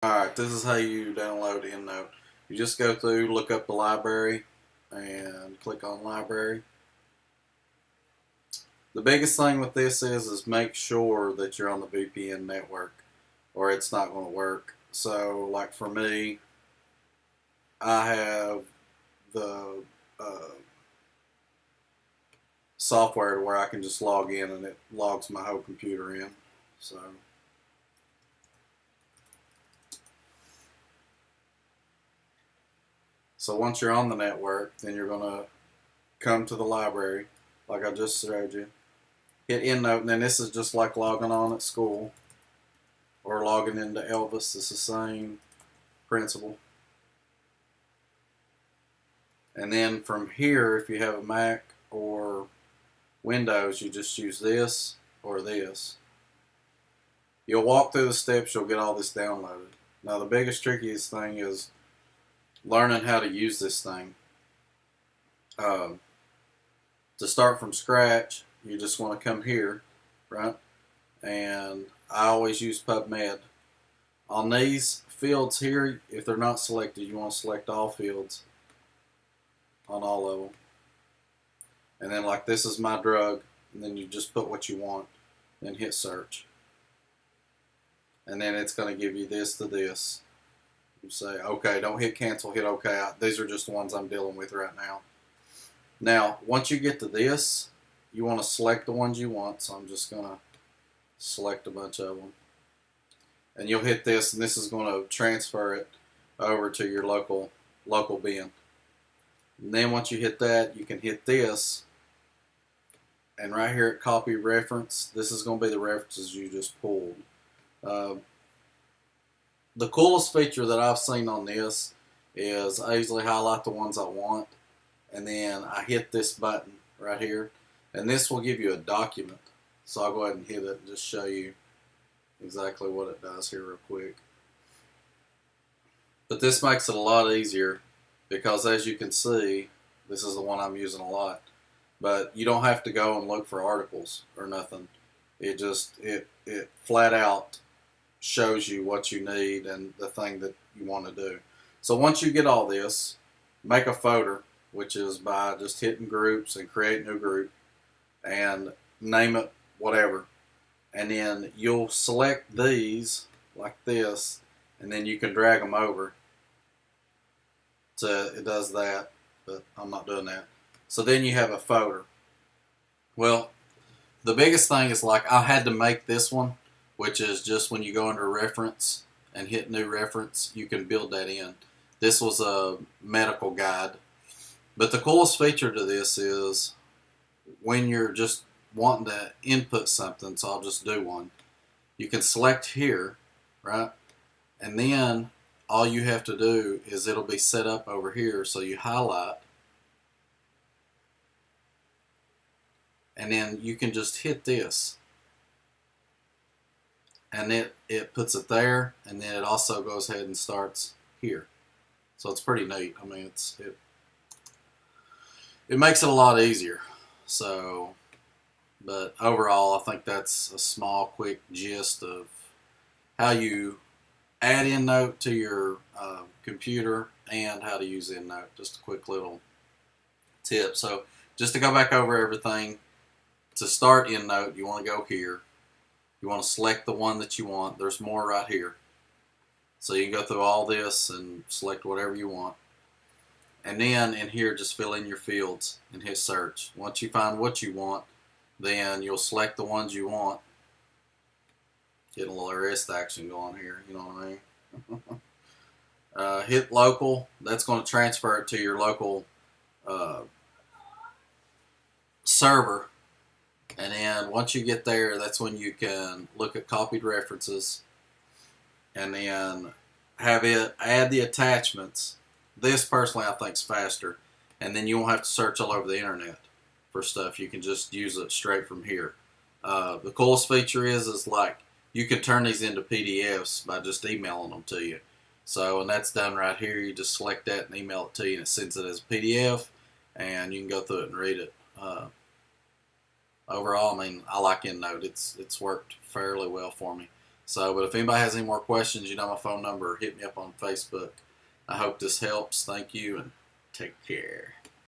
Alright, this is how you download Endnote. You just go through, look up the library, and click on library. The biggest thing with this is make sure that you're on the VPN network or it's not going to work. So, like for me, I have the software where I can just log in and it logs my whole computer in. So once you're on the network, then you're going to come to the library, like I just showed you. Hit EndNote, and then this is just like logging on at school or logging into Elvis. It's the same principle. And then from here, if you have a Mac or Windows, you just use this or this. You'll walk through the steps, you'll get all this downloaded. Now the biggest trickiest thing is learning how to use this thing. To start from scratch, you just want to come here, right? And I always use PubMed. On these fields here, if they're not selected, you want to select all fields on all of them. And then like this is my drug, and then you just put what you want, then hit search. And then it's going to give you this to this. You say, okay, don't hit cancel, hit okay. These are just the ones I'm dealing with right now. Now, once you get to this, you want to select the ones you want. So I'm just going to select a bunch of them. And you'll hit this, and this is going to transfer it over to your local bin. And then once you hit that, you can hit this. And right here at copy reference, this is going to be the references you just pulled. The coolest feature that I've seen on this is I usually highlight the ones I want, and then I hit this button right here, and this will give you a document. So I'll go ahead and hit it and just show you exactly what it does here real quick. But this makes it a lot easier because, as you can see, this is the one I'm using a lot. But you don't have to go and look for articles or nothing. It just it flat out shows you what you need and the thing that you want to do. So once you get all this, make a folder, which is by just hitting groups and create new group and name it whatever. And then you'll select these like this, and then you can drag them over. So it does that, but I'm not doing that. So then you have a folder. Well, the biggest thing is like I had to make this one, which is just when you go under reference and hit new reference, you can build that in. This was a medical guide. But the coolest feature to this is when you're just wanting to input something, so I'll just do one. You can select here, right? And then all you have to do is it'll be set up over here, so you highlight. And then you can just hit this. And it puts it there, and then it also goes ahead and starts here. So it's pretty neat. I mean, it makes it a lot easier. So, but overall, I think that's a small, quick gist of how you add EndNote to your computer and how to use EndNote. Just a quick little tip. So, just to go back over everything, to start EndNote, you want to go here. You want to select the one that you want. There's more right here. So you can go through all this and select whatever you want. And then in here, just fill in your fields and hit search. Once you find what you want, then you'll select the ones you want. Get a little wrist action going here, you know what I mean? Hit local. That's going to transfer it to your local server. And then once you get there, that's when you can look at copied references and then have it add the attachments. This personally I think is faster. And then you won't have to search all over the internet for stuff. You can just use it straight from here. The coolest feature is like you can turn these into PDFs by just emailing them to you. So, and that's done right here. You just select that and email it to you, and it sends it as a PDF, and you can go through it and read it. Overall, I mean, I like EndNote. It's worked fairly well for me. So, but if anybody has any more questions, you know my phone number. Hit me up on Facebook. I hope this helps. Thank you and take care.